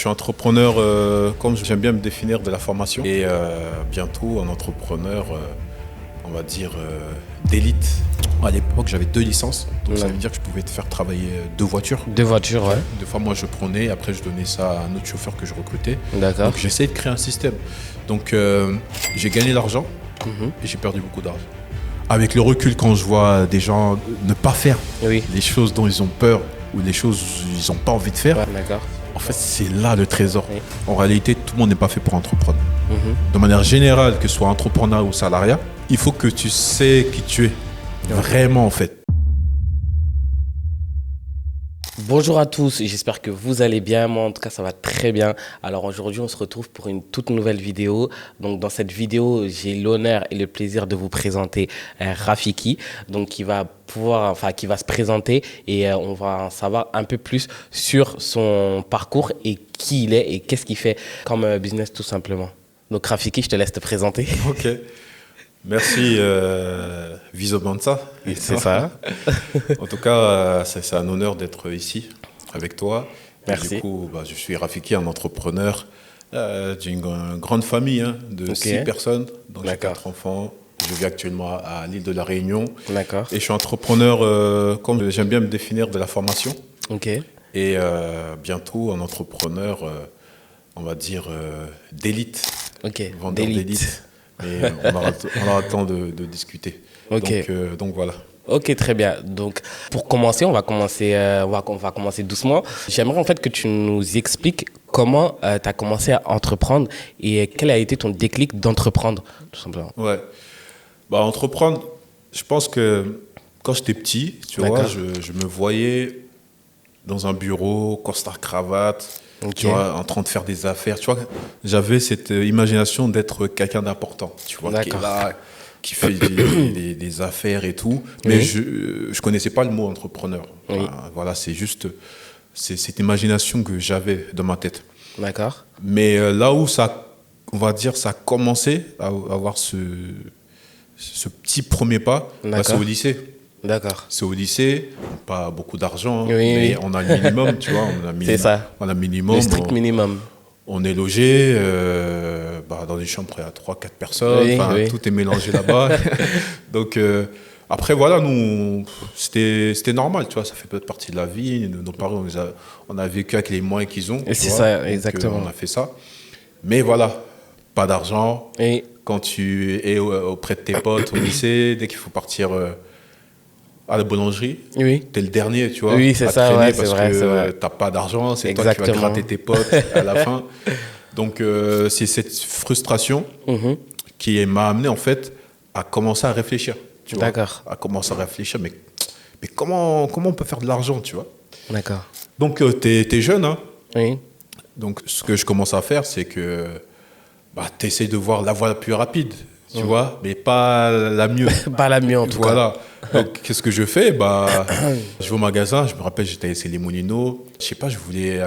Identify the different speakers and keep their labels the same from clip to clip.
Speaker 1: suis entrepreneur, comme j'aime bien me définir, de la formation. Et bientôt un entrepreneur, on va dire, d'élite. À l'époque, j'avais 2 licences. Donc ça veut dire que je pouvais te faire travailler 2 voitures.
Speaker 2: 2 voitures, ouais.
Speaker 1: 2 fois, moi, je prenais. Après, je donnais ça à un autre chauffeur que je recrutais.
Speaker 2: D'accord.
Speaker 1: Donc j'essayais de créer un système. Donc j'ai gagné l'argent et j'ai perdu beaucoup d'argent. Avec le recul, quand je vois des gens ne pas faire les choses dont ils ont peur ou les choses qu'ils n'ont pas envie de faire,
Speaker 2: D'accord.
Speaker 1: en fait, c'est là le trésor.
Speaker 2: Oui.
Speaker 1: En réalité, tout le monde n'est pas fait pour entreprendre. De manière générale, que ce soit entrepreneur ou salariat, il faut que tu sais qui tu es. Vraiment, en fait.
Speaker 2: Bonjour à tous, j'espère que vous allez bien. Moi, en tout cas, ça va très bien. Alors aujourd'hui, on se retrouve pour une toute nouvelle vidéo. Donc dans cette vidéo, j'ai l'honneur et le plaisir de vous présenter Rafiki, donc qui va se présenter et on va en savoir un peu plus sur son parcours et qui il est et qu'est-ce qu'il fait comme business tout simplement. Donc Rafiki, je te laisse te présenter.
Speaker 1: Ok. Merci Viso Banza.
Speaker 2: C'est ça.
Speaker 1: En tout cas, c'est un honneur d'être ici avec toi.
Speaker 2: Merci.
Speaker 1: Et du coup, je suis Rafiki, un entrepreneur d'une grande famille de 6 personnes. Donc j'ai 4 enfants. Je vis actuellement à l'île de la Réunion.
Speaker 2: D'accord.
Speaker 1: Et je suis entrepreneur, comme j'aime bien me définir, de la formation.
Speaker 2: Ok.
Speaker 1: Et bientôt un entrepreneur, on va dire, d'élite.
Speaker 2: Ok.
Speaker 1: Vendeur d'élite. Et on aura le temps de discuter.
Speaker 2: Ok.
Speaker 1: Donc voilà.
Speaker 2: Ok, très bien. Donc, pour commencer, on va commencer doucement. J'aimerais en fait que tu nous expliques comment tu as commencé à entreprendre et quel a été ton déclic d'entreprendre, tout simplement.
Speaker 1: Ouais. Entreprendre, je pense que quand j'étais petit, tu vois, je me voyais dans un bureau, costard cravate, tu vois, en train de faire des affaires. Tu vois, j'avais cette imagination d'être quelqu'un d'important, tu vois, qui est là, qui fait des affaires et tout. Mais je ne connaissais pas le mot entrepreneur. Voilà, c'est juste cette imagination que j'avais dans ma tête.
Speaker 2: D'accord.
Speaker 1: Mais là où on va dire, ça a commencé à avoir ce petit premier pas, c'est au lycée.
Speaker 2: D'accord.
Speaker 1: C'est au lycée, pas beaucoup d'argent, mais on a le minimum, tu vois.
Speaker 2: C'est ça.
Speaker 1: On a le minimum.
Speaker 2: Le strict minimum.
Speaker 1: On est logé dans des chambres à 3-4 personnes. Tout est mélangé là-bas. Donc, après, voilà, nous, c'était normal, tu vois. Ça fait peut-être partie de la vie. Nos parents, on a vécu avec les moyens qu'ils ont.
Speaker 2: C'est ça, exactement.
Speaker 1: Donc, on a fait ça. Mais voilà, pas d'argent.
Speaker 2: Et
Speaker 1: quand tu es auprès de tes potes au lycée, dès qu'il faut partir à la boulangerie, t'es le dernier, tu vois.
Speaker 2: Oui, c'est ça, ouais, c'est vrai.
Speaker 1: Parce que t'as pas d'argent, c'est toi qui vas gratter tes potes à la fin. Donc, c'est cette frustration qui m'a amené, en fait, à commencer à réfléchir. Tu vois, à commencer à réfléchir, mais comment on peut faire de l'argent, tu vois.
Speaker 2: D'accord.
Speaker 1: Donc, t'es jeune, hein.
Speaker 2: Oui.
Speaker 1: Donc, ce que je commence à faire, c'est que t'essaies de voir la voie la plus rapide, tu vois, mais pas la mieux.
Speaker 2: Pas la mieux, en tout cas.
Speaker 1: Voilà. Donc, qu'est-ce que je fais? Je vais au magasin, je me rappelle, j'étais à les Moulineaux. Je sais pas, je voulais...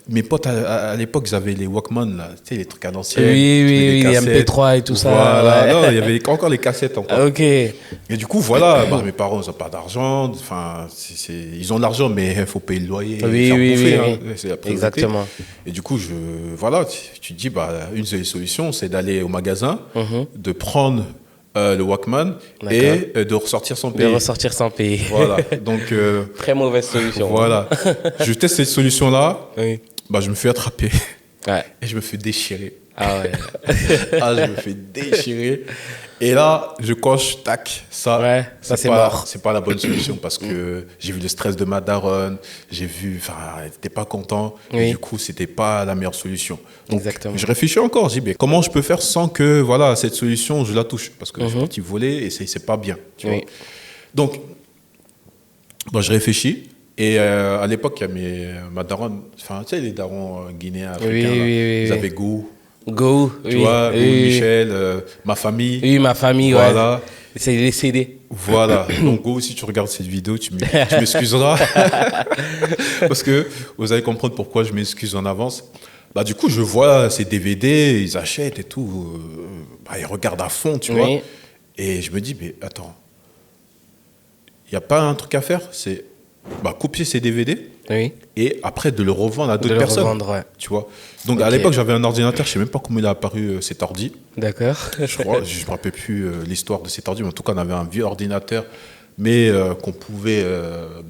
Speaker 1: mes potes, à l'époque, ils avaient les Walkman, là, tu sais, les trucs à l'ancienne.
Speaker 2: Oui, les MP3 et tout ça.
Speaker 1: Voilà.
Speaker 2: Ouais.
Speaker 1: Non, il y avait encore les cassettes.
Speaker 2: Ok.
Speaker 1: Et du coup, voilà, mes parents, ils n'ont pas d'argent. Enfin, ils ont de l'argent, mais il faut payer le loyer.
Speaker 2: Oui.
Speaker 1: C'est la priorité.
Speaker 2: Exactement.
Speaker 1: Et du coup, tu te dis, une seule solution, c'est d'aller au magasin, de prendre le Walkman et de ressortir sans payer.
Speaker 2: De ressortir sans payer.
Speaker 1: Voilà. Donc,
Speaker 2: très mauvaise solution.
Speaker 1: Voilà. Je teste cette solution-là.
Speaker 2: Oui.
Speaker 1: Je me fais attraper.
Speaker 2: Ouais.
Speaker 1: Et je me fais déchirer.
Speaker 2: Ah ouais.
Speaker 1: Je me fais déchirer. Et là, je coche, tac, ça,
Speaker 2: c'est mort.
Speaker 1: C'est pas la bonne solution parce que j'ai vu le stress de ma daronne, elle n'était pas content. Et du coup, c'était pas la meilleure solution. Donc,
Speaker 2: exactement.
Speaker 1: Je réfléchis encore, je dis, comment je peux faire sans que, cette solution, je la touche? Parce que je suis parti voler et c'est pas bien, tu vois. Donc, je réfléchis. Et à l'époque, il y a ma daronne, tu sais, les darons guinéens, africains, ils avaient goût.
Speaker 2: Go,
Speaker 1: tu vois, Michel, ma famille.
Speaker 2: Oui, ma famille,
Speaker 1: voilà.
Speaker 2: C'est les CD.
Speaker 1: Voilà. Donc, Go, si tu regardes cette vidéo, tu m'excuseras. Parce que vous allez comprendre pourquoi je m'excuse en avance. Du coup, je vois ces DVD, ils achètent et tout. Ils regardent à fond, tu vois. Et je me dis, mais attends, il n'y a pas un truc à faire? C'est copier ces DVD
Speaker 2: Oui.
Speaker 1: et après de le revendre à d'autres personnes.
Speaker 2: Revendre, ouais.
Speaker 1: Tu vois. Donc à l'époque, j'avais un ordinateur, je sais même pas comment il a apparu cet ordi.
Speaker 2: D'accord.
Speaker 1: Je crois, je me rappelle plus l'histoire de cet ordi, mais en tout cas, on avait un vieux ordinateur, mais qu'on pouvait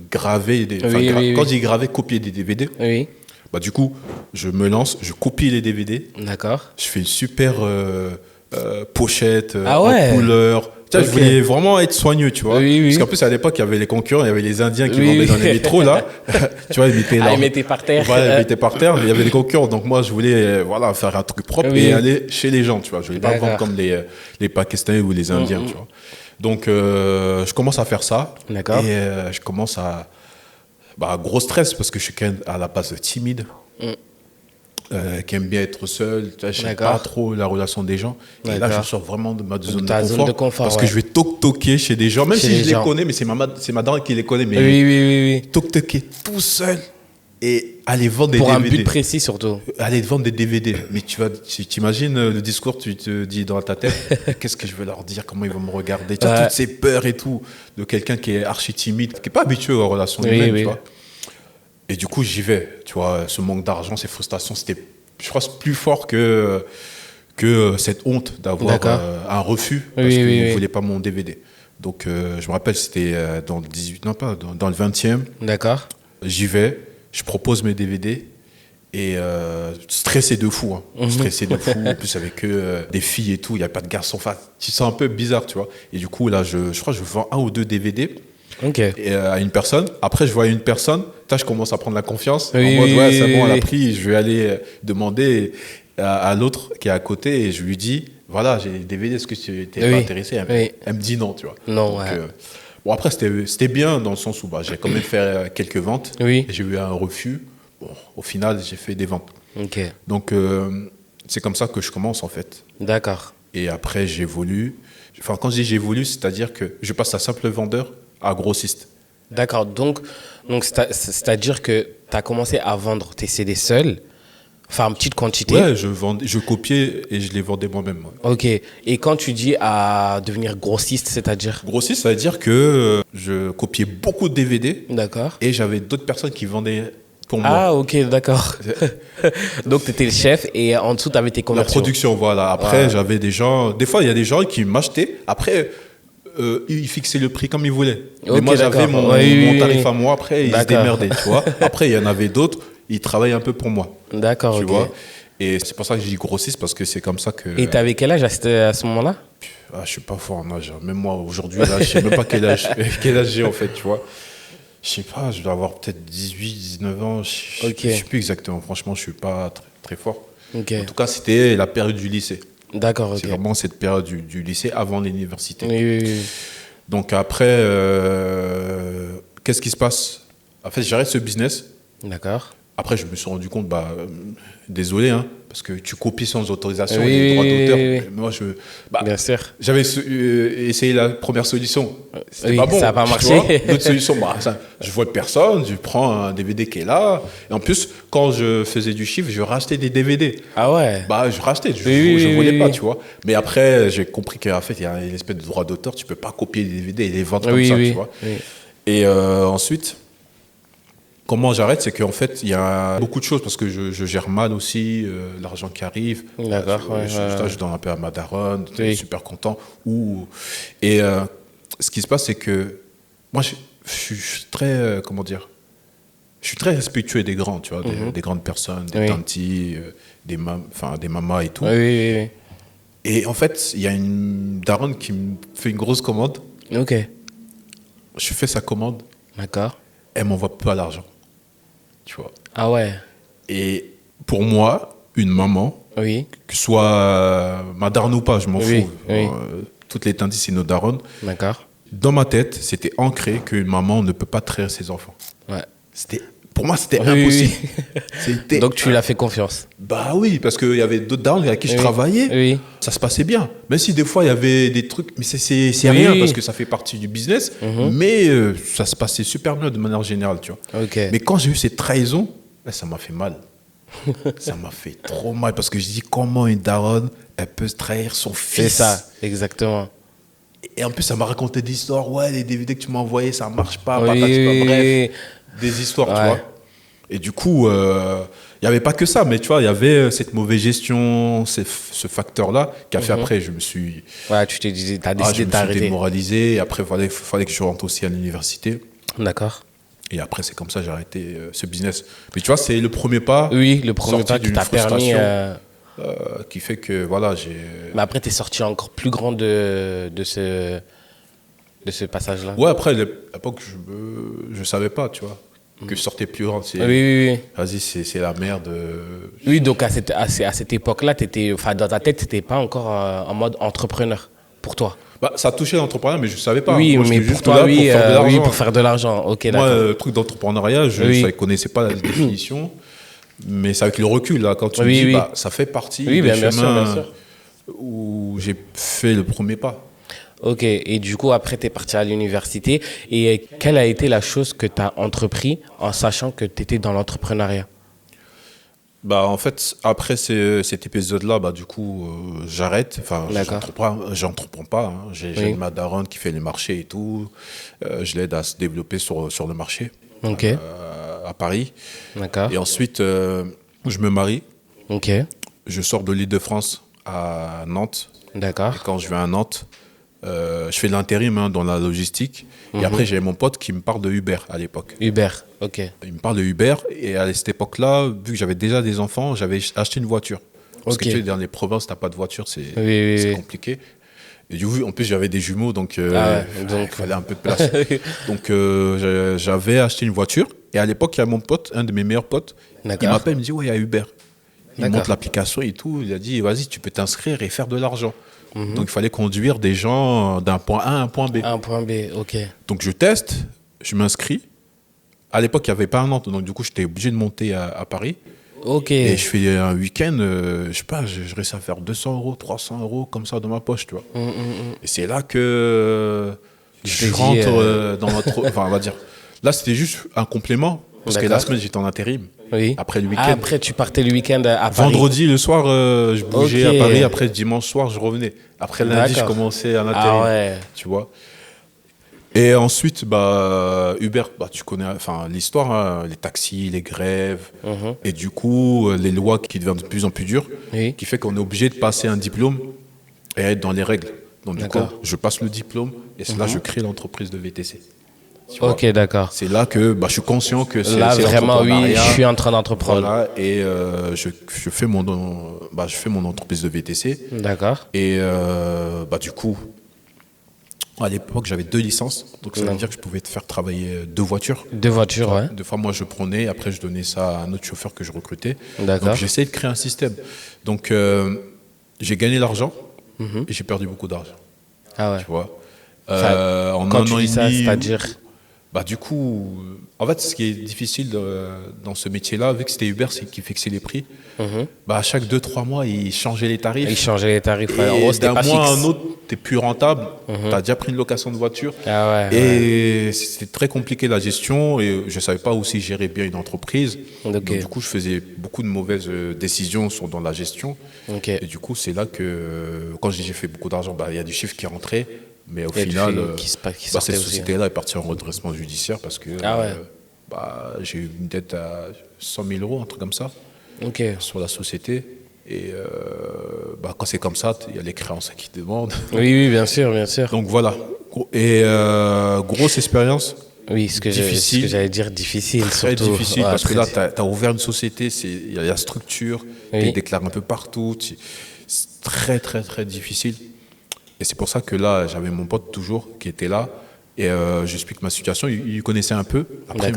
Speaker 1: graver. Quand je dis graver, copier des DVD.
Speaker 2: Oui.
Speaker 1: Bah, du coup, je me lance, je copie les DVD.
Speaker 2: D'accord.
Speaker 1: Je fais une super pochette
Speaker 2: Ah ouais.
Speaker 1: en couleur. Tu vois, je voulais vraiment être soigneux, tu vois.
Speaker 2: Oui, oui.
Speaker 1: Parce qu'en plus, à l'époque, il y avait les concurrents, il y avait les Indiens qui
Speaker 2: Oui,
Speaker 1: vendaient
Speaker 2: oui.
Speaker 1: dans les métros, là. Tu vois,
Speaker 2: Ils mettaient par terre.
Speaker 1: Voilà, ils mettaient par terre. Il y avait les concurrents. Donc, moi, je voulais voilà, faire un truc propre
Speaker 2: Oui.
Speaker 1: et aller chez les gens, tu vois. Je voulais pas
Speaker 2: D'accord.
Speaker 1: vendre comme les Pakistanais ou les Indiens, tu vois. Donc, je commence à faire ça.
Speaker 2: D'accord.
Speaker 1: Et je commence à... Bah, gros stress parce que je suis quand même à la base timide. Qui aime bien être seul, je n'aime pas trop la relation des gens. Et là, je sors vraiment de ma zone de confort. Parce que je vais toquer chez des gens, même si je les connais, mais c'est ma daronne qui les connaît. Mais
Speaker 2: oui.
Speaker 1: Toquer tout seul et aller vendre des
Speaker 2: DVD. Pour un but
Speaker 1: DVD.
Speaker 2: précis surtout.
Speaker 1: Aller vendre des DVD. Mais tu imagines le discours, tu te dis dans ta tête, qu'est-ce que je vais leur dire, comment ils vont me regarder. Tu as toutes ces peurs et tout de quelqu'un qui est archi timide, qui n'est pas habitué aux relations humaines, tu vois. Et du coup, j'y vais. Tu vois, ce manque d'argent, ces frustrations, c'était, je crois, plus fort que cette honte d'avoir un refus parce qu'ils ne voulaient pas mon DVD. Donc, je me rappelle, c'était dans le 18, non pas, dans le 20e.
Speaker 2: D'accord.
Speaker 1: J'y vais, je propose mes DVD et stressé de fou. Hein. Stressé de fou, en plus avec des filles et tout, il n'y a pas de garçons. Enfin, tu sens un peu bizarre, tu vois. Et du coup, là, je crois que je vends 1 ou 2 DVD. Et, à une personne. Après, je vois une personne, je commence à prendre la confiance. En mode, ouais, c'est bon, elle a pris. Je vais aller demander à l'autre qui est à côté et je lui dis, voilà, j'ai des DVD, est-ce que tu n'es pas intéressé? Elle me dit non, tu vois.
Speaker 2: Non,
Speaker 1: donc, bon, après, c'était bien dans le sens où j'ai quand même fait quelques ventes. Et j'ai eu un refus. Bon, au final, j'ai fait des ventes. Donc, c'est comme ça que je commence, en fait.
Speaker 2: D'accord.
Speaker 1: Et après, j'évolue. Enfin, quand je dis j'évolue, c'est-à-dire que je passe à simple vendeur à grossiste.
Speaker 2: D'accord, donc c'est-à-dire que tu as commencé à vendre tes CD seul, enfin en petite quantité.
Speaker 1: Ouais, je copiais et je les vendais moi-même. Ouais.
Speaker 2: Ok, et quand tu dis à devenir grossiste, c'est-à-dire?
Speaker 1: Grossiste, ça veut dire que je copiais beaucoup de DVD.
Speaker 2: D'accord.
Speaker 1: Et j'avais d'autres personnes qui vendaient pour moi.
Speaker 2: Ah, ok, d'accord. Donc tu étais le chef et en dessous tu avais tes commerciaux.
Speaker 1: La production, voilà. Après, j'avais des gens, des fois il y a des gens qui m'achetaient, après... ils fixaient le prix comme ils voulaient. Mais moi, j'avais mon tarif à moi. Après, ils se démerdaient, tu vois. Après, il y en avait d'autres, ils travaillaient un peu pour moi.
Speaker 2: D'accord,
Speaker 1: tu vois. Et c'est pour ça que je dis grossiste, parce que c'est comme ça que...
Speaker 2: Et tu avais quel âge à ce moment-là?
Speaker 1: Je ne suis pas fort en âge. Même moi, aujourd'hui, je ne sais même pas quel âge j'ai, en fait, tu vois. Je ne sais pas, je dois avoir peut-être 18, 19 ans. Je ne sais plus exactement. Franchement, je ne suis pas très fort. En tout cas, c'était la période du lycée.
Speaker 2: D'accord,
Speaker 1: C'est vraiment cette période du lycée avant l'université.
Speaker 2: Oui.
Speaker 1: Donc après, qu'est-ce qui se passe? En fait, j'arrête ce business.
Speaker 2: D'accord.
Speaker 1: Après, je me suis rendu compte, désolé, hein, parce que tu copies sans autorisation les droits d'auteur. Moi,
Speaker 2: bien sûr.
Speaker 1: J'avais essayé la première solution. C'était pas bon.
Speaker 2: Ça n'a pas marché.
Speaker 1: L'autre solution, je vois personne, je prends un DVD qui est là. Et en plus, quand je faisais du chiffre, je rachetais des DVD.
Speaker 2: Ah ouais?
Speaker 1: Je rachetais, je voulais pas, tu vois. Mais après, j'ai compris qu'en fait, il y a une espèce de droit d'auteur, tu peux pas copier les DVD et les vendre comme ça, tu vois. Et ensuite... Comment j'arrête, c'est qu'en fait, il y a beaucoup de choses parce que je gère mal aussi l'argent qui arrive.
Speaker 2: D'accord.
Speaker 1: Je donne un peu à ma daronne, super content. Et ce qui se passe, c'est que moi, je suis très, comment dire, je suis très respectueux des grands, tu vois, des grandes personnes, des tantis, des mamas et tout. Et en fait, il y a une daronne qui me fait une grosse commande.
Speaker 2: Ok.
Speaker 1: Je fais sa commande.
Speaker 2: D'accord.
Speaker 1: Elle m'envoie pas l'argent. Tu vois.
Speaker 2: Ah ouais.
Speaker 1: Et pour moi, une maman, que ce soit ma daronne ou pas, je m'en fous. Toutes les tantis, c'est nos daronnes.
Speaker 2: D'accord.
Speaker 1: Dans ma tête, c'était ancré qu'une maman ne peut pas traire ses enfants.
Speaker 2: Ouais.
Speaker 1: Pour moi, c'était impossible.
Speaker 2: Donc tu lui as fait confiance?
Speaker 1: Bah oui, parce qu'il y avait d'autres daronnes avec qui je travaillais. Ça se passait bien. Même si des fois, il y avait des trucs, mais c'est rien parce que ça fait partie du business. Mais ça se passait super bien de manière générale, tu vois. Mais quand j'ai eu cette trahison, ça m'a fait mal. Ça m'a fait trop mal parce que je dis comment une daronne, elle peut trahir son fils.
Speaker 2: C'est ça, exactement.
Speaker 1: Et en plus, ça m'a raconté des histoires. Ouais, les DVD que tu m'as envoyés, ça marche pas. Bref. Des histoires, tu vois. Et du coup, il n'y avait pas que ça, mais tu vois, il y avait cette mauvaise gestion, ce facteur-là, qui a fait après, je me suis...
Speaker 2: Ouais, tu t'es dit, t'as décidé de
Speaker 1: je me suis
Speaker 2: t'arrêter.
Speaker 1: démoralisé, et après, fallait que je rentre aussi à l'université.
Speaker 2: D'accord.
Speaker 1: Et après, c'est comme ça que j'ai arrêté ce business. Mais tu vois, c'est le premier pas.
Speaker 2: Oui, le premier pas qui t'a permis...
Speaker 1: qui fait que, voilà, j'ai...
Speaker 2: Mais après, t'es sorti encore plus grand de ce passage-là.
Speaker 1: Ouais, après, à l'époque, je savais pas, tu vois, que je sortais plus grand.
Speaker 2: Oui.
Speaker 1: Vas-y, c'est la merde.
Speaker 2: Oui, donc à cette époque-là, dans ta tête, t'étais pas encore en mode entrepreneur, pour toi.
Speaker 1: Bah, ça touchait l'entrepreneuriat, mais je savais pas.
Speaker 2: Oui,
Speaker 1: Moi,
Speaker 2: mais
Speaker 1: juste
Speaker 2: pour toi,
Speaker 1: là pour faire de l'argent.
Speaker 2: oui, pour faire de l'argent. Ok, d'accord.
Speaker 1: Moi, le truc d'entrepreneuriat, je ne connaissais pas la définition, mais c'est avec le recul, là, quand tu me dis, bah, ça fait partie des chemins où j'ai fait le premier pas.
Speaker 2: Ok, et du coup, après, tu es parti à l'université. Et quelle a été la chose que tu as entrepris en sachant que tu étais dans l'entrepreneuriat?
Speaker 1: Bah, en fait, après cet épisode-là, bah, du coup, j'arrête. Enfin, j'entreprends pas. Hein. J'ai ma daronne qui fait les marchés et tout. Je l'aide à se développer sur le marché à Paris.
Speaker 2: D'accord.
Speaker 1: Et ensuite, je me marie.
Speaker 2: Ok.
Speaker 1: Je sors de l'Île-de-France à Nantes.
Speaker 2: D'accord.
Speaker 1: Et quand je vais à Nantes, je fais de l'intérim dans la logistique. Et après, j'ai mon pote qui me parle de Uber à l'époque.
Speaker 2: Uber, ok.
Speaker 1: Il me parle de Uber. Et à cette époque-là, vu que j'avais déjà des enfants, j'avais acheté une voiture. Parce que tu sais, dans les provinces, tu n'as pas de voiture, c'est compliqué. Et du coup, en plus, j'avais des jumeaux, donc il fallait un peu de place. Donc, j'avais acheté une voiture. Et à l'époque, il y a mon pote, un de mes meilleurs potes, il m'appelle, il me dit, ouais, il y a Uber. Il me montre l'application et tout. Il a dit, vas-y, tu peux t'inscrire et faire de l'argent. Donc, il fallait conduire des gens d'un point A à un point B.
Speaker 2: Un point B, ok.
Speaker 1: Donc, je teste, je m'inscris. À l'époque, il n'y avait pas un Nantes, donc du coup, j'étais obligé de monter à Paris.
Speaker 2: Ok.
Speaker 1: Et je fais un week-end, je sais pas, je réussis à faire 200 €, 300 € comme ça dans ma poche, tu vois. Et c'est là que je rentre dans notre... Enfin, on va dire... Là, c'était juste un complément, parce que la semaine, j'étais en intérim.
Speaker 2: Oui.
Speaker 1: Après le week-end.
Speaker 2: Après, tu partais le week-end à Paris.
Speaker 1: Vendredi, le soir, je bougeais à Paris. Après, dimanche soir, je revenais. Après lundi, je commençais en intérim. Tu vois. Et ensuite, bah, Uber, bah, tu connais l'histoire, hein, les taxis, les grèves. Et du coup, les lois qui deviennent de plus en plus dures, qui fait qu'on est obligé de passer un diplôme et être dans les règles. Donc, du coup, je passe le diplôme et c'est là que je crée l'entreprise de VTC.
Speaker 2: Ok, d'accord.
Speaker 1: C'est là que je suis conscient que c'est
Speaker 2: vraiment, oui, je suis en train d'entreprendre.
Speaker 1: Voilà, et je fais mon entreprise de VTC.
Speaker 2: D'accord.
Speaker 1: Et du coup, à l'époque, j'avais 2 licences. Donc, ça veut dire que je pouvais faire travailler 2 voitures.
Speaker 2: 2 voitures, ouais.
Speaker 1: 2 fois, moi, je prenais. Après, je donnais ça à un autre chauffeur que je recrutais.
Speaker 2: D'accord.
Speaker 1: Donc, j'essayais de créer un système. Donc, j'ai gagné l'argent et j'ai perdu beaucoup d'argent.
Speaker 2: Ah ouais.
Speaker 1: Tu vois.
Speaker 2: En quand tu dis ça, c'est-à-dire...
Speaker 1: Bah, du coup, en fait, ce qui est difficile dans ce métier-là, vu que c'était Uber, c'est qu'il fixait les prix. Bah, à chaque 2-3 mois, ils changeaient les tarifs.
Speaker 2: Ils changeaient les tarifs.
Speaker 1: Et d'un mois à un autre, tu es plus rentable. Tu as déjà pris une location de voiture. Et c'était très compliqué la gestion. Et je ne savais pas aussi gérer bien une entreprise. Donc, du coup, je faisais beaucoup de mauvaises décisions dans la gestion. Et du coup, c'est là que, quand j'ai fait beaucoup d'argent, bah, y a du chiffre qui rentrait. Mais au final, cette société-là est partie en redressement judiciaire parce que j'ai eu une dette à 100 000 €, un truc comme ça, sur la société. Et quand c'est comme ça, il y a les créanciers qui demandent.
Speaker 2: Oui, bien sûr, bien sûr.
Speaker 1: Donc voilà. Et grosse expérience.
Speaker 2: Oui, ce que j'allais dire, difficile.
Speaker 1: Très surtout. Difficile parce que là, tu as ouvert une société, il y a la structure, tu déclares un peu partout. C'est très, très, très difficile. Et c'est pour ça que là, j'avais mon pote toujours qui était là. Et j'explique ma situation. Il connaissait un peu. Après,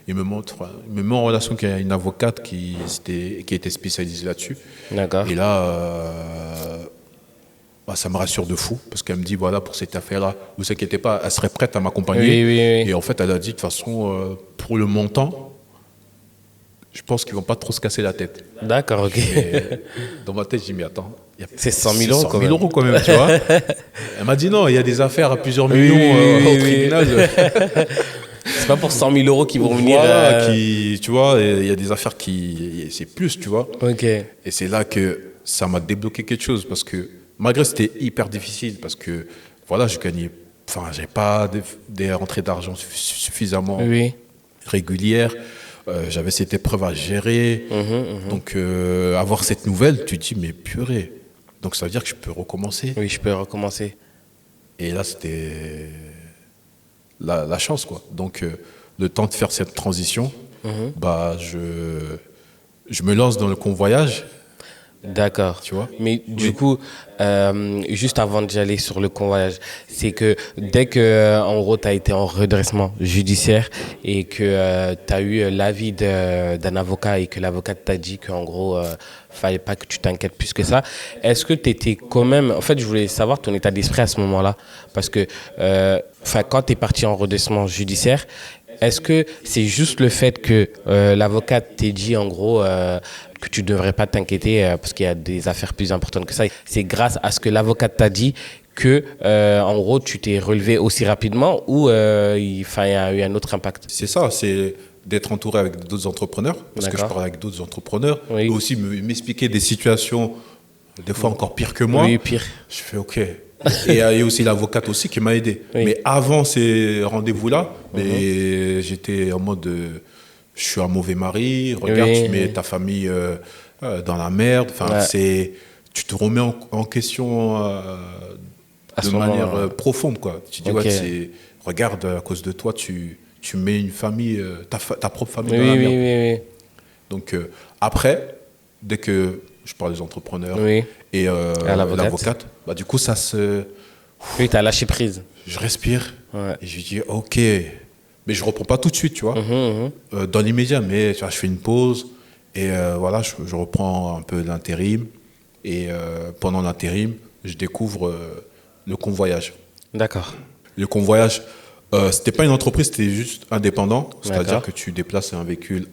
Speaker 1: il me met en relation avec une avocate qui était spécialisée là-dessus.
Speaker 2: D'accord.
Speaker 1: Et là, ça me rassure de fou. Parce qu'elle me dit, voilà, pour cette affaire-là, ne vous inquiétez pas, elle serait prête à m'accompagner.
Speaker 2: Oui.
Speaker 1: Et en fait, elle a dit, de toute façon, pour le montant, je pense qu'ils ne vont pas trop se casser la tête.
Speaker 2: D'accord, ok.
Speaker 1: Et dans ma tête, j'ai dit, mais attends.
Speaker 2: C'est 100 000 € quand même.
Speaker 1: 100 000 € quand même, tu vois. Elle m'a dit non, il y a des affaires à plusieurs millions au tribunal.
Speaker 2: C'est pas pour 100 000 € qu'ils vont venir.
Speaker 1: Voilà, tu vois, il y a des affaires c'est plus, tu vois.
Speaker 2: Ok.
Speaker 1: Et c'est là que ça m'a débloqué quelque chose parce que malgré c'était hyper difficile parce que voilà, j'avais pas des rentrées d'argent suffisamment régulières. J'avais cette épreuve à gérer. Donc, avoir cette nouvelle, tu te dis, mais purée. Donc, ça veut dire que je peux recommencer.
Speaker 2: Oui, je peux recommencer.
Speaker 1: Et là, c'était la chance, quoi. Donc, le temps de faire cette transition, bah, je me lance dans le convoyage.
Speaker 2: D'accord.
Speaker 1: Tu vois.
Speaker 2: Mais du coup, juste avant d'y aller sur le convoyage, c'est que dès que, en gros, tu as été en redressement judiciaire et que tu as eu l'avis d'un avocat et que l'avocat t'a dit qu'en gros, fallait pas que tu t'inquiètes plus que ça, est-ce que tu étais quand même... En fait, je voulais savoir ton état d'esprit à ce moment-là. Parce que quand tu es parti en redressement judiciaire, est-ce que c'est juste le fait que l'avocat t'ait dit en gros que tu ne devrais pas t'inquiéter parce qu'il y a des affaires plus importantes que ça? C'est grâce à ce que l'avocat t'a dit que en gros tu t'es relevé aussi rapidement ou il y a eu un autre impact?
Speaker 1: C'est ça, c'est d'être entouré avec d'autres entrepreneurs, parce que je parle avec d'autres entrepreneurs, et aussi m'expliquer des situations des fois encore pires que moi.
Speaker 2: Oui, pire.
Speaker 1: Je fais OK. Et il y a aussi l'avocate aussi qui m'a aidé. Oui. Mais avant ces rendez-vous-là, j'étais en mode je suis un mauvais mari, regarde, tu mets ta famille dans la merde. Enfin, tu te remets en question de manière profonde, quoi. Tu dis, regarde, à cause de toi, tu mets une famille, ta propre famille dans la merde. Oui. Donc après, dès que je parle des entrepreneurs et l'avocate, bah, du coup, ça se...
Speaker 2: Oui, tu as lâché prise.
Speaker 1: Je respire et je dis OK. Mais je ne reprends pas tout de suite, tu vois, dans l'immédiat. Mais tu vois, je fais une pause et voilà, je reprends un peu l'intérim. Et pendant l'intérim, je découvre le convoyage.
Speaker 2: D'accord.
Speaker 1: Le convoyage, ce n'était pas une entreprise, c'était juste indépendant. C'est-à-dire que tu déplaces un véhicule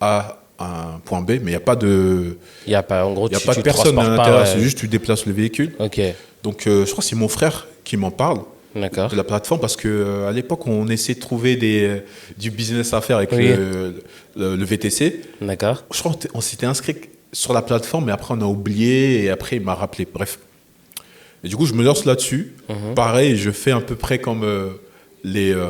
Speaker 1: à un point B, mais il n'y a pas de...
Speaker 2: Il n'y a pas, en gros,
Speaker 1: y a pas de personne à l'intérieur, c'est juste tu déplaces le véhicule.
Speaker 2: Ok.
Speaker 1: Donc, je crois que c'est mon frère qui m'en parle de la plateforme, parce qu'à l'époque, on essayait de trouver du business à faire avec le VTC.
Speaker 2: D'accord.
Speaker 1: Je crois qu'on s'était inscrit sur la plateforme, mais après, on a oublié, et après, il m'a rappelé. Bref. Et du coup, je me lance là-dessus. Pareil, je fais à peu près comme...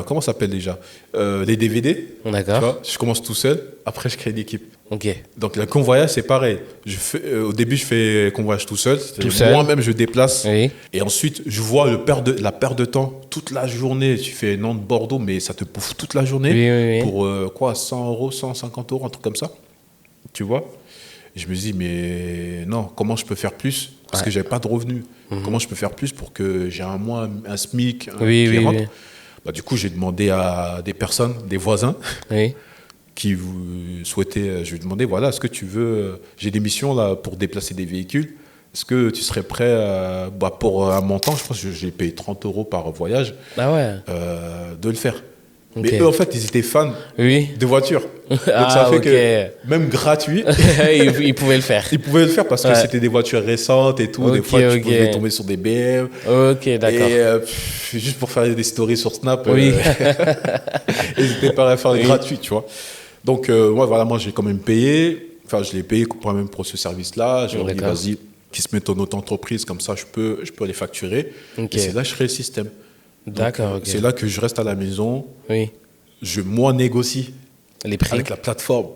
Speaker 1: comment ça s'appelle déjà, les DVD.
Speaker 2: D'accord.
Speaker 1: Je commence tout seul, après je crée une équipe.
Speaker 2: Ok.
Speaker 1: Donc le convoyage, c'est pareil. Au début, je fais convoyage tout seul. Moi-même, je déplace. Oui. Et ensuite, je vois la perte de temps toute la journée. Tu fais Nantes-Bordeaux, mais ça te bouffe toute la journée. Pour quoi, 100 €, 150 €, un truc comme ça. Tu vois? Et je me dis, mais non, comment je peux faire plus? Parce que j'avais pas de revenus. Comment je peux faire plus pour que j'ai un mois, un SMIC qui rentre? Bah, du coup, j'ai demandé à des personnes, des voisins, qui souhaitaient. Je lui ai demandé, voilà, est-ce que tu veux. J'ai des missions là pour déplacer des véhicules. Est-ce que tu serais prêt pour un montant? Je pense que j'ai payé 30 € par voyage.
Speaker 2: Ah ouais.
Speaker 1: De le faire. Okay. Mais eux, en fait, ils étaient fans de voitures. Donc ça fait que même gratuit,
Speaker 2: ils pouvaient le faire.
Speaker 1: Ils pouvaient le faire parce que c'était des voitures récentes et tout. Des fois, tu pouvais tomber sur des BM.
Speaker 2: Ok, d'accord.
Speaker 1: Et juste pour faire des stories sur Snap, ils n'étaient pas à faire gratuit, tu vois. Donc, moi, j'ai quand même payé. Enfin, je l'ai payé quand même pour ce service-là. J'ai dit, vas-y, qu'ils se mettent en auto-entreprise, comme ça, je peux les facturer. Et c'est là que je crée le système.
Speaker 2: D'accord.
Speaker 1: C'est là que je reste à la maison. Moi, négocie
Speaker 2: les prix
Speaker 1: avec la plateforme.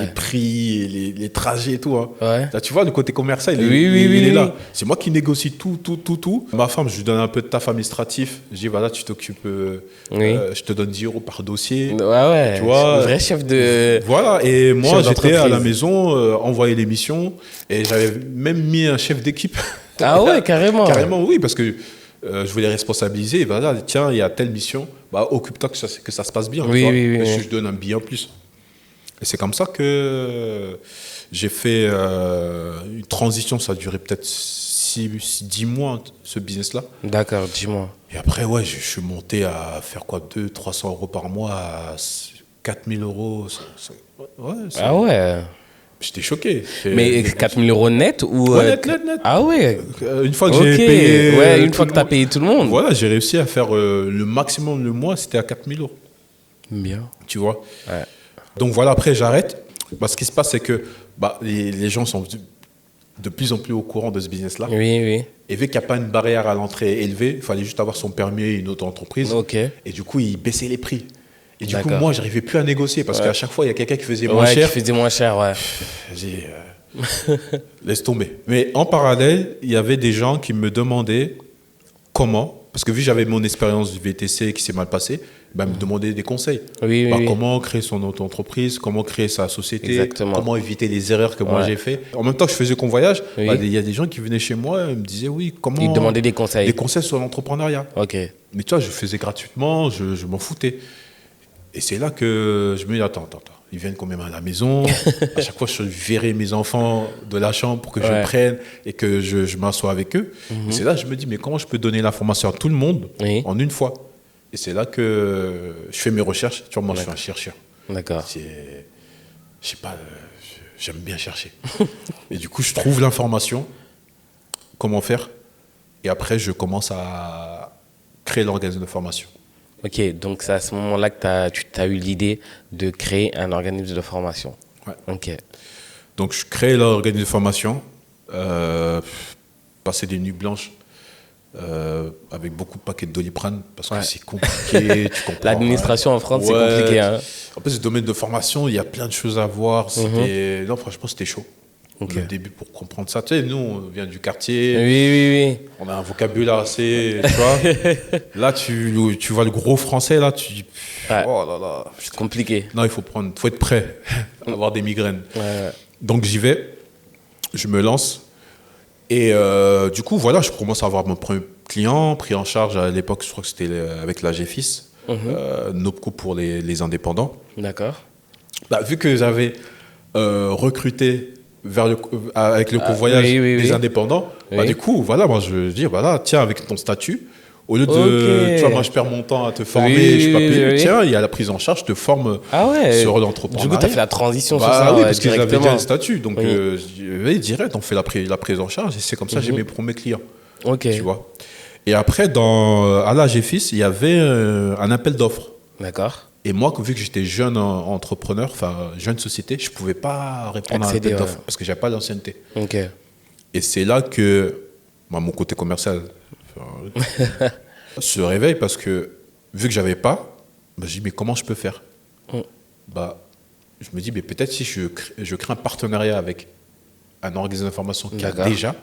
Speaker 1: Les prix, les trajets et tout. Hein. Là, tu vois, le côté commercial, il est là. C'est moi qui négocie tout. Ma femme, je lui donne un peu de taf administratif. Je dis, voilà, tu t'occupes, je te donne 10 € par dossier.
Speaker 2: Tu vois, vrai chef de...
Speaker 1: Voilà, et moi, j'étais à la maison, envoyer les missions, et j'avais même mis un chef d'équipe.
Speaker 2: Ah ouais, carrément.
Speaker 1: Carrément, oui, parce que je voulais responsabiliser. Voilà, tiens, il y a telle mission, occupe-toi que ça se passe bien. Je donne un billet en plus. Et c'est comme ça que j'ai fait une transition. Ça a duré peut-être 10 mois, ce business-là.
Speaker 2: D'accord, 10 mois.
Speaker 1: Et après, je suis monté à faire quoi, 200-300 € par mois, à 4000 €.
Speaker 2: Ah ouais.
Speaker 1: J'étais choqué.
Speaker 2: Mais 4000 € net ou
Speaker 1: net.
Speaker 2: Ah ouais.
Speaker 1: Une fois que j'ai payé.
Speaker 2: Une fois que tu as payé tout le monde.
Speaker 1: Voilà, j'ai réussi à faire le maximum le mois, c'était à 4000 €.
Speaker 2: Bien.
Speaker 1: Tu vois. Donc voilà, après j'arrête. Ce qui se passe, c'est que les gens sont de plus en plus au courant de ce business-là.
Speaker 2: Oui.
Speaker 1: Et vu qu'il n'y a pas une barrière à l'entrée élevée, il fallait juste avoir son permis et une auto-entreprise.
Speaker 2: Ok.
Speaker 1: Et du coup, ils baissaient les prix. Et du coup, moi, j'arrivais plus à négocier parce qu'à chaque fois, il y a quelqu'un qui faisait moins
Speaker 2: cher.
Speaker 1: Qui
Speaker 2: faisait moins cher, ouais.
Speaker 1: J'ai laisse tomber. Mais en parallèle, il y avait des gens qui me demandaient comment, parce que vu que j'avais mon expérience du VTC qui s'est mal passée, me demandaient des conseils. Comment créer son auto-entreprise, comment créer sa société, comment éviter les erreurs que moi j'ai fait. En même temps que je faisais Convoyage, il y a des gens qui venaient chez moi et me disaient comment...
Speaker 2: Ils demandaient des conseils.
Speaker 1: Des conseils sur l'entrepreneuriat.
Speaker 2: Ok.
Speaker 1: Mais tu vois, je faisais gratuitement, je m'en foutais. Et c'est là que je me dis, attends. Ils viennent quand même à la maison. À chaque fois, je verrai mes enfants de la chambre pour que je prenne et que je m'assois avec eux. Et c'est là que je me dis, mais comment je peux donner l'information à tout le monde en une fois? Et c'est là que je fais mes recherches. Tu vois, moi, je suis un chercheur.
Speaker 2: D'accord.
Speaker 1: Je sais pas, j'aime bien chercher. Et du coup, je trouve l'information, comment faire. Et après, je commence à créer l'organisme de formation.
Speaker 2: Ok, donc c'est à ce moment-là que tu as eu l'idée de créer un organisme de formation.
Speaker 1: Ouais.
Speaker 2: Ok.
Speaker 1: Donc je crée l'organisme de formation, passer des nuits blanches avec beaucoup de paquets de Doliprane parce que c'est compliqué. Tu comprends.
Speaker 2: L'administration en France, c'est compliqué. Hein.
Speaker 1: En plus, le domaine de formation, il y a plein de choses à voir. Non, franchement, c'était chaud. Le début pour comprendre ça. Tu sais, nous, on vient du quartier.
Speaker 2: Oui.
Speaker 1: On a un vocabulaire assez, tu vois. Là, tu vois le gros français, là, tu dis, oh là là.
Speaker 2: C'est compliqué.
Speaker 1: Non, il faut être prêt à avoir des migraines. Donc, j'y vais, je me lance. Et du coup, voilà, je commence à avoir mon premier client, pris en charge à l'époque, je crois que c'était avec la GFIS, Nopco pour les indépendants.
Speaker 2: D'accord.
Speaker 1: Vu que j'avais recruté avec le convoyage des indépendants, du coup, voilà, moi je dis, voilà, tiens, avec ton statut, au lieu de, tu vois, moi je perds mon temps à te former, je suis pas payé, tiens, il y a la prise en charge, je te forme sur l'entrepreneuriat.
Speaker 2: Du coup, tu as fait la transition sur ça.
Speaker 1: Oui, parce qu'ils avaient déjà le statut, donc direct, on fait la prise en charge, et c'est comme ça que j'ai mes premiers clients. Tu vois. Et après, à la GFIS, il y avait un appel d'offres.
Speaker 2: D'accord.
Speaker 1: Et moi, vu que j'étais jeune entrepreneur, enfin jeune société, je ne pouvais pas répondre à l'appel d'offres parce que je n'avais pas d'ancienneté. Et c'est là que mon côté commercial se réveille parce que vu que je n'avais pas, je me dis mais comment je peux faire? Je me dis mais peut-être si je crée un partenariat avec un organisme d'information qui a déjà,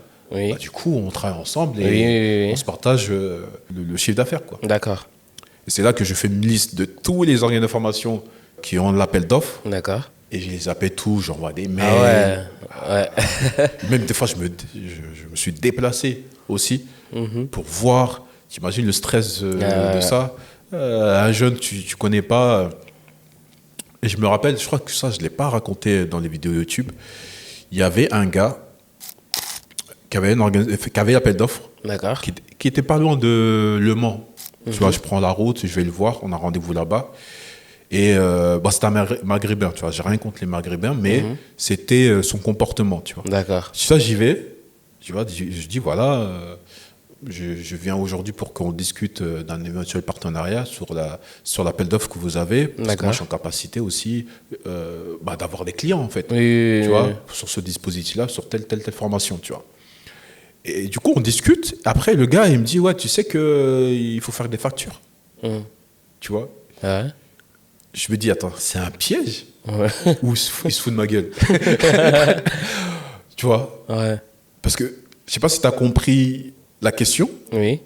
Speaker 1: du coup on travaille ensemble et on se partage le chiffre d'affaires.
Speaker 2: D'accord.
Speaker 1: Et c'est là que je fais une liste de tous les organismes d'information qui ont l'appel d'offres.
Speaker 2: D'accord.
Speaker 1: Et je les appelle tous, j'envoie des mails. Même des fois, je me suis déplacé aussi pour voir. T'imagines le stress de ça. Un jeune, tu ne connais pas. Et je me rappelle, je crois que ça, je ne l'ai pas raconté dans les vidéos YouTube. Il y avait un gars qui avait l'appel d'offres.
Speaker 2: D'accord.
Speaker 1: Qui était pas loin de Le Mans. Tu vois, je prends la route, je vais le voir, on a rendez-vous là-bas. Et c'était un maghrébin, tu vois, j'ai rien contre les maghrébins, mais c'était son comportement, tu vois.
Speaker 2: D'accord.
Speaker 1: Ça, j'y vais, tu vois, je dis, voilà, je viens aujourd'hui pour qu'on discute d'un éventuel partenariat sur l'appel d'offres que vous avez, parce que moi, je suis en capacité aussi d'avoir des clients, en fait, tu vois, sur ce dispositif-là, sur telle formation, tu vois. Et du coup, on discute. Après, le gars, il me dit, ouais, tu sais qu'il faut faire des factures. Tu vois. Je me dis, attends, c'est un piège ou il se fout de ma gueule? Tu vois. Parce que, je sais pas si tu as compris la question.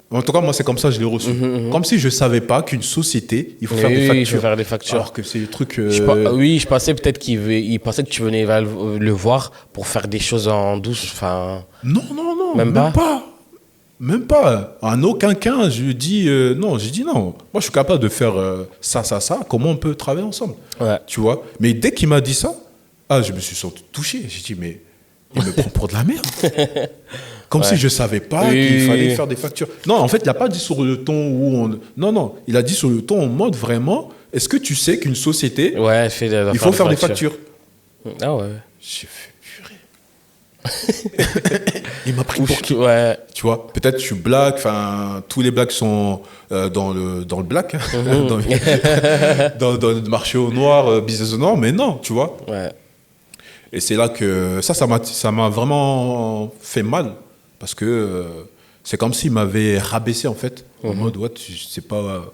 Speaker 1: En tout cas, moi, c'est comme ça que je l'ai reçu. Comme si je ne savais pas qu'une société, il faut faire des factures.
Speaker 2: Il faut faire des factures.
Speaker 1: Alors que c'est le truc...
Speaker 2: je pensais peut-être qu'il pensait que tu venais le voir pour faire des choses en douce. Enfin...
Speaker 1: Non, même pas. Même pas. En aucun cas, je dis non. J'ai dit non. Moi, je suis capable de faire ça. Comment on peut travailler ensemble? Tu vois. Mais dès qu'il m'a dit ça, je me suis senti touché. J'ai dit, mais il me prend pour de la merde. Comme si je ne savais pas qu'il fallait faire des factures. Non, en fait, il n'a pas dit sur le ton où on... Non. Il a dit sur le ton en mode vraiment, est-ce que tu sais qu'une société, il faut faire des factures?
Speaker 2: Ah ouais.
Speaker 1: J'ai fait il m'a pris pour qui? Tu vois, peut-être je suis black, enfin tous les blacks sont dans le black, dans le marché au noir, business au noir, mais non, tu vois. Et c'est là que ça m'a vraiment fait mal parce que c'est comme s'il m'avait rabaissé en fait, en mode ouais, tu sais pas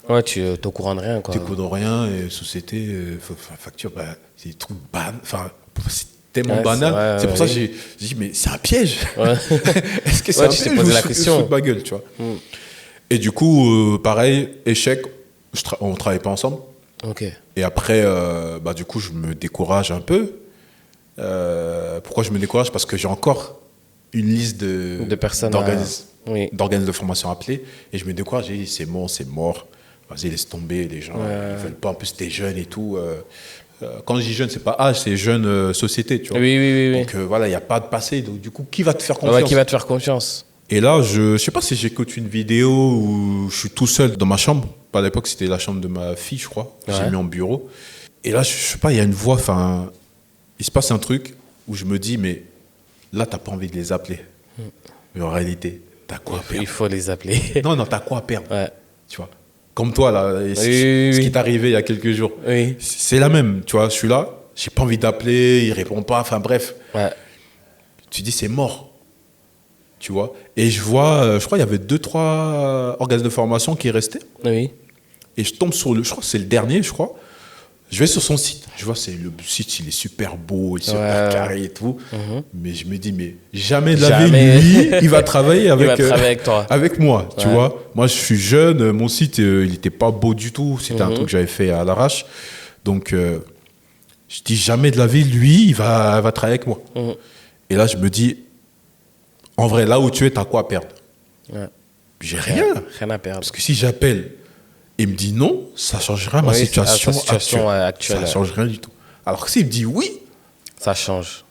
Speaker 2: Ouais, tu es au courant de rien, quoi.
Speaker 1: Tu n'es au courant de rien, et société, facture, c'est des trucs enfin, c'est tellement banal. C'est pour ça que j'ai dit, mais c'est un piège. Ouais. Est-ce que c'est un piège?
Speaker 2: Posé la question.
Speaker 1: Je fous de ma gueule, tu vois. Et du coup, pareil, échec, on ne travaille pas ensemble.
Speaker 2: Ok.
Speaker 1: Et après, du coup, je me décourage un peu. Pourquoi je me décourage? Parce que j'ai encore une liste
Speaker 2: de personnes
Speaker 1: d'organismes de formation appelés. Et je me décourage, j'ai dit, c'est bon, c'est mort. Vas-y, laisse tomber, les gens, ils veulent pas. En plus, t'es jeune et tout. Quand je dis jeune, c'est pas âge, c'est jeune société, tu vois.
Speaker 2: Oui.
Speaker 1: Donc voilà, il n'y a pas de passé. Donc du coup, qui va te faire confiance?
Speaker 2: Qui va te faire confiance?
Speaker 1: Et là, je sais pas si j'écoute une vidéo où je suis tout seul dans ma chambre. À l'époque, c'était la chambre de ma fille, je crois. J'ai mis en bureau. Et là, je sais pas, il y a une voix, enfin, il se passe un truc où je me dis, mais là, t'as pas envie de les appeler. Mais en réalité, t'as quoi à perdre?
Speaker 2: Il faut les appeler.
Speaker 1: Non, t'as quoi à perdre? Tu vois. Comme toi, là, ce qui t'est arrivé il y a quelques jours. C'est la même, tu vois. Je suis là, j'ai pas envie d'appeler, il répond pas, enfin bref. Tu dis, c'est mort. Tu vois. Et je vois, je crois qu'il y avait 2-3 organismes de formation qui restaient.
Speaker 2: Oui.
Speaker 1: Et je tombe sur je crois que c'est le dernier, je crois. Je vais sur son site. Je vois, le site, il est super beau, il est super carré et tout. Mais je me dis, mais jamais de la vie, lui, il va travailler avec
Speaker 2: toi.
Speaker 1: Avec moi, tu vois. Moi, je suis jeune, mon site, il n'était pas beau du tout. C'était un truc que j'avais fait à l'arrache. Donc, je dis, jamais de la vie, lui, il va travailler avec moi. Et là, je me dis, en vrai, là où tu es, t'as quoi à perdre? J'ai rien.
Speaker 2: Rien à perdre.
Speaker 1: Parce que si j'appelle, il me dit non, ça ne changera ma situation actuelle. Ça ne change rien du tout. Alors que s'il me dit oui,
Speaker 2: ça change.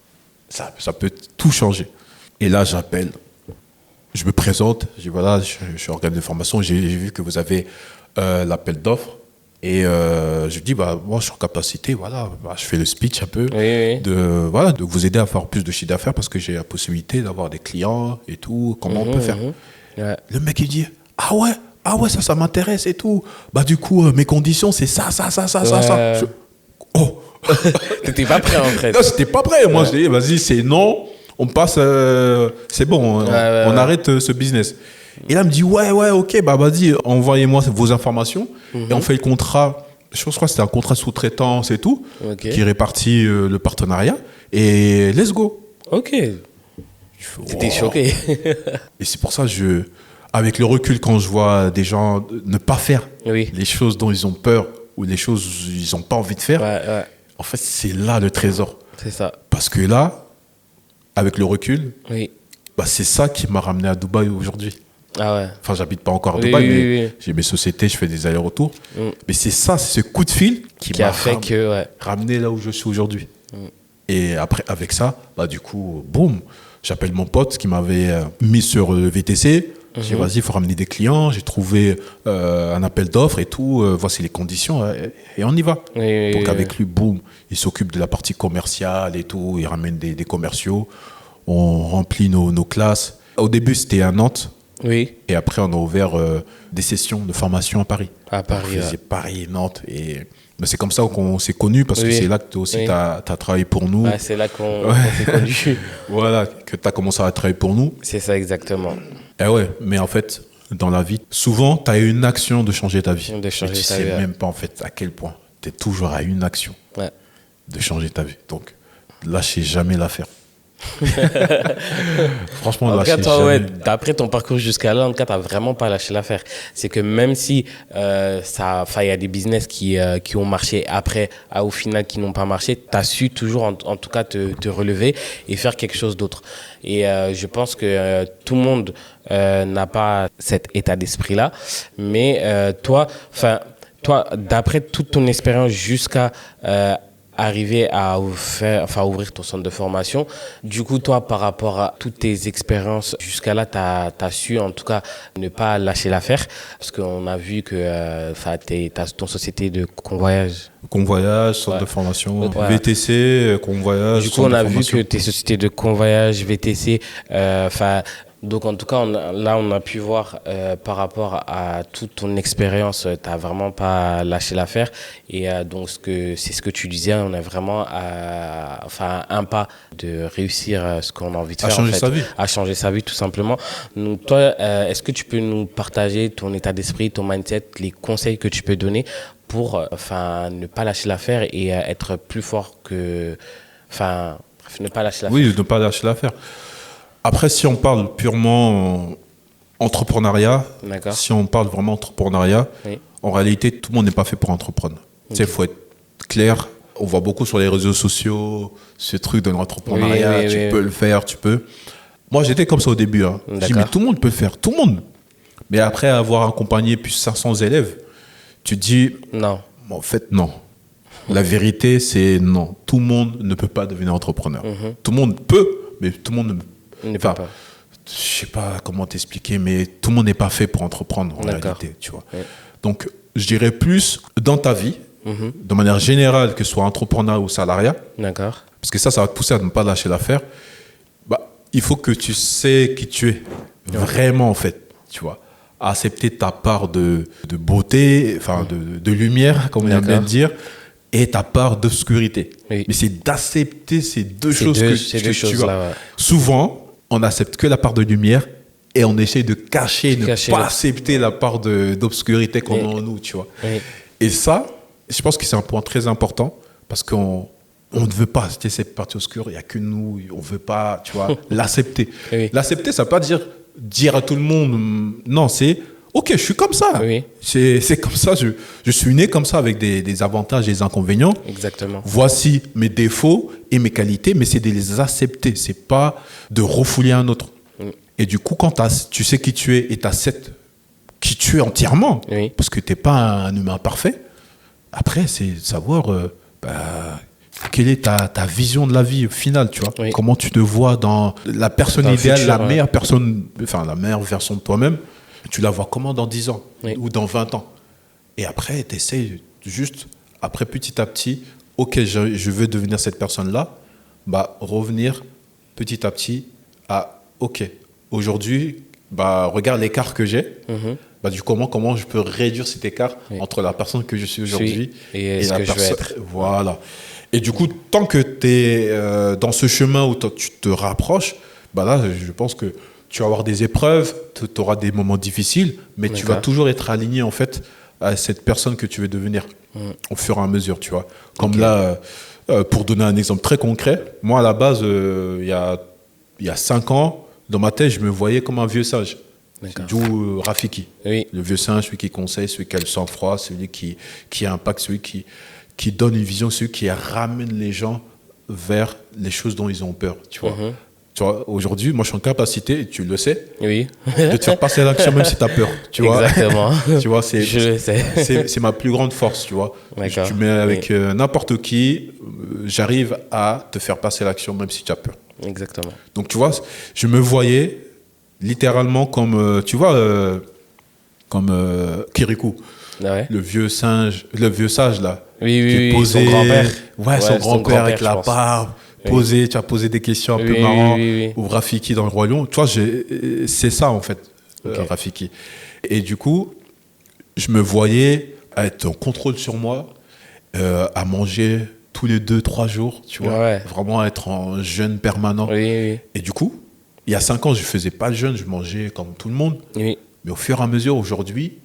Speaker 1: Ça peut tout changer. Et là, j'appelle, je me présente, je dis voilà, je suis organisme de formation, j'ai vu que vous avez l'appel d'offres. Et je dis, moi, je suis en capacité, voilà, je fais le speech un peu, de vous aider à faire plus de chiffre d'affaires parce que j'ai la possibilité d'avoir des clients et tout, comment on peut faire. Le mec, il dit, ah ouais, ça m'intéresse et tout. Du coup, mes conditions, c'est ça. Oh
Speaker 2: T'étais pas prêt, en fait.
Speaker 1: Non, c'était pas prêt. Moi, je dis, vas-y, c'est non, on passe, c'est bon, on arrête ce business. Et là, il me dit, ouais, ok, vas-y, envoyez-moi vos informations. Et on fait le contrat, je crois que c'était un contrat sous-traitance et tout, qui répartit le partenariat. Et let's go.
Speaker 2: Ok. T'étais choqué.
Speaker 1: Et c'est pour ça, avec le recul, quand je vois des gens ne pas faire les choses dont ils ont peur ou les choses ils n'ont pas envie de faire, en fait, c'est là le trésor.
Speaker 2: C'est ça.
Speaker 1: Parce que là, avec le recul, c'est ça qui m'a ramené à Dubaï aujourd'hui.
Speaker 2: Ah ouais.
Speaker 1: Enfin, j'habite pas encore à Dubaï, mais j'ai mes sociétés, je fais des allers-retours. Mais c'est ça, c'est ce coup de fil qui m'a ramené là où je suis aujourd'hui. Et après, avec ça, du coup, boum, j'appelle mon pote qui m'avait mis sur le VTC. J'ai dit, vas-y, il faut ramener des clients. J'ai trouvé un appel d'offres et tout. Voici les conditions et on y va. Donc, avec lui, boum, il s'occupe de la partie commerciale et tout. Il ramène des commerciaux. On remplit nos classes. Au début, c'était à Nantes.
Speaker 2: Oui.
Speaker 1: Et après, on a ouvert des sessions de formation à Paris.
Speaker 2: À Paris.
Speaker 1: C'est Paris et Nantes. Et c'est comme ça qu'on s'est connus parce que c'est là que toi aussi, tu as travaillé pour nous.
Speaker 2: C'est là qu'on s'est connus.
Speaker 1: Voilà, que tu as commencé à travailler pour nous.
Speaker 2: C'est ça, exactement.
Speaker 1: Et mais en fait, dans la vie, souvent, tu as une action de changer ta vie.
Speaker 2: De changer ta vie.
Speaker 1: Tu sais même pas en fait à quel point. Tu es toujours à une action de changer ta vie. Donc, lâchez jamais l'affaire. Franchement,
Speaker 2: en tout cas, toi, d'après ton parcours jusqu'à là, en tout cas, t'as vraiment pas lâché l'affaire. C'est que même si il y a des business qui ont marché après, au final qui n'ont pas marché, t'as su toujours en tout cas te relever et faire quelque chose d'autre. Et je pense que tout le monde n'a pas cet état d'esprit là, mais toi, d'après toute ton expérience jusqu'à arriver à ouvrir ton centre de formation. Du coup, toi, par rapport à toutes tes expériences jusqu'à là, tu as su, en tout cas, ne pas lâcher l'affaire. Parce qu'on a vu que tu as ton société de convoyage.
Speaker 1: Convoyage, centre de formation, VTC, convoyage.
Speaker 2: Du coup, on a vu que tes sociétés de convoyage, VTC, Donc en tout cas, là, on a pu voir par rapport à toute ton expérience, tu n'as vraiment pas lâché l'affaire. Et donc, c'est ce que tu disais, on est vraiment à un pas de réussir ce qu'on a envie de faire.
Speaker 1: À changer sa vie.
Speaker 2: À changer sa vie, tout simplement. Donc toi, est-ce que tu peux nous partager ton état d'esprit, ton mindset, les conseils que tu peux donner pour ne pas lâcher l'affaire et être plus fort que... ne pas lâcher l'affaire.
Speaker 1: Oui, ne pas lâcher l'affaire. Après, si on parle purement entrepreneuriat, si on parle vraiment entrepreneuriat, oui. En réalité, tout le monde n'est pas fait pour entreprendre. Okay. Tu sais, il faut être clair. On voit beaucoup sur les réseaux sociaux ce truc de l'entrepreneuriat. Oui, tu peux le faire, tu peux. Moi, j'étais comme ça au début. Hein. Je dis, mais tout le monde peut le faire, tout le monde. Mais après avoir accompagné plus de 500 élèves, tu te dis, non. En fait, non. La vérité, c'est non. Tout le monde ne peut pas devenir entrepreneur. Tout le monde peut, mais tout le monde ne peut pas. Je sais pas comment t'expliquer, mais tout le monde n'est pas fait pour entreprendre en réalité, tu vois. Oui. Donc, je dirais plus dans ta vie, de manière générale, que ce soit entrepreneur ou salariat. D'accord. Parce que ça va te pousser à ne pas lâcher l'affaire. Bah, il faut que tu sais qui tu es vraiment, en fait, tu vois. Accepter ta part de beauté, de lumière, comme on vient de dire, et ta part d'obscurité. Oui. Mais c'est d'accepter ces deux choses que tu as. Ouais. Souvent, on n'accepte que la part de lumière et on essaie de cacher, pas accepter la part d'obscurité qu'on a en nous, tu vois. Oui. Et ça, je pense que c'est un point très important parce qu'on ne veut pas accepter cette partie obscure, il n'y a que nous, on ne veut pas, tu vois, l'accepter. Oui. L'accepter, ça ne veut pas dire à tout le monde, non, c'est ok, je suis comme ça. Oui. C'est comme ça, je suis né comme ça avec des avantages et des inconvénients. Exactement. Voici mes défauts et mes qualités, mais c'est de les accepter, c'est pas de refouler un autre. Et du coup, quand tu sais qui tu es et tu acceptes qui tu es entièrement, parce que tu n'es pas un humain parfait, après, c'est savoir quelle est ta vision de la vie au final, tu vois. Comment tu te vois dans la personne idéale, futur, la meilleure personne, la meilleure version de toi-même. Tu la vois comment dans 10 ans ou dans 20 ans. Et après, tu essaies juste, après petit à petit, ok, je veux devenir cette personne-là, revenir petit à petit à, ok, aujourd'hui, regarde l'écart que j'ai, comment je peux réduire cet écart entre la personne que je suis aujourd'hui et la personne. Je veux être. Voilà. Et du coup, tant que tu es dans ce chemin où tu te rapproches, là, je pense que tu vas avoir des épreuves, tu auras des moments difficiles, mais tu vas toujours être aligné en fait à cette personne que tu veux devenir au fur et à mesure, tu vois. Comme là, pour donner un exemple très concret, moi à la base, il y a 5 ans, dans ma tête, je me voyais comme un vieux sage. D'où Rafiki. Oui. Le vieux singe, celui qui conseille, celui qui a le sang-froid, celui qui impacte, celui qui donne une vision, celui qui ramène les gens vers les choses dont ils ont peur, tu vois. Tu vois, aujourd'hui, moi, je suis en capacité, et tu le sais, de te faire passer à l'action même si tu as peur. Tu vois. Exactement. Tu vois, c'est ma plus grande force, tu vois. Tu mets avec n'importe qui, j'arrive à te faire passer à l'action même si tu as peur. Exactement. Donc, tu vois, je me voyais littéralement comme, tu vois, comme Kirikou, le vieux sage là, qui est posé, son grand-père. Son grand-père avec la barbe. Tu as posé des questions un peu marrantes, ou Rafiki dans le Roi Lion. Tu vois, c'est ça en fait, Rafiki. Et du coup, je me voyais être en contrôle sur moi, à manger tous les 2-3 jours, tu vois, vraiment être en jeûne permanent. Et du coup, il y a 5 ans, je ne faisais pas le jeûne, je mangeais comme tout le monde. Mais au fur et à mesure, aujourd'hui,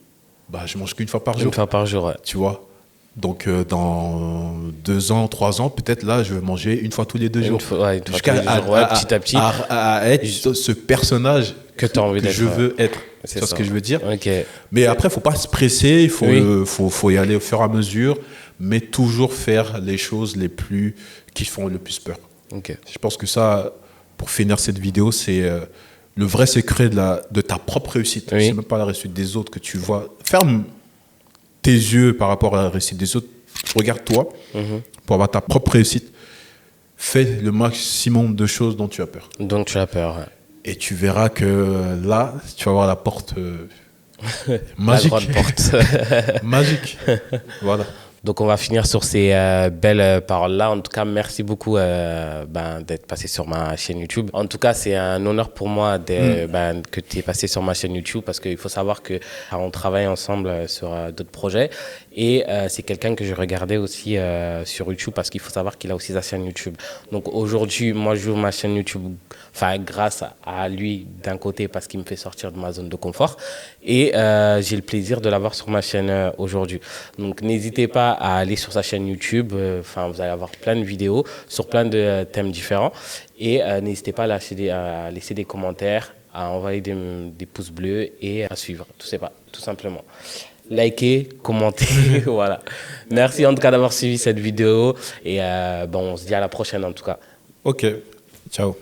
Speaker 1: je mange qu'une fois par jour. Une fois par jour, tu vois. Donc, dans 2 ans, 3 ans, peut-être là, je vais manger une fois tous les 2 jours. Jusqu'à petit à petit. À être ce personnage que je veux être. C'est ce que je veux dire. Mais après, il ne faut pas se presser, il faut y aller au fur et à mesure, mais toujours faire les choses qui font le plus peur. Je pense que ça, pour finir cette vidéo, c'est le vrai secret de ta propre réussite. Ce n'est même pas la réussite des autres que tu vois. Ferme tes yeux par rapport à la réussite des autres, regarde-toi pour avoir ta propre réussite. Fais le maximum de choses dont tu as peur. Donc tu as peur. Et tu verras que là, tu vas avoir la porte magique. La grande porte. Magique. Voilà.
Speaker 2: Donc on va finir sur ces belles paroles-là. En tout cas, merci beaucoup d'être passé sur ma chaîne YouTube. En tout cas, c'est un honneur pour moi que tu es passé sur ma chaîne YouTube parce qu'il faut savoir qu'on travaille ensemble sur d'autres projets. Et c'est quelqu'un que je regardais aussi sur YouTube parce qu'il faut savoir qu'il a aussi sa chaîne YouTube. Donc aujourd'hui, moi, j'ouvre ma chaîne YouTube grâce à lui d'un côté parce qu'il me fait sortir de ma zone de confort. Et j'ai le plaisir de l'avoir sur ma chaîne aujourd'hui. Donc n'hésitez pas à aller sur sa chaîne YouTube. Vous allez avoir plein de vidéos sur plein de thèmes différents. Et n'hésitez pas à laisser des commentaires, à envoyer des pouces bleus et à suivre, tout simplement. Likez, commentez, voilà. Merci en tout cas d'avoir suivi cette vidéo et on se dit à la prochaine en tout cas.
Speaker 1: Ok, ciao.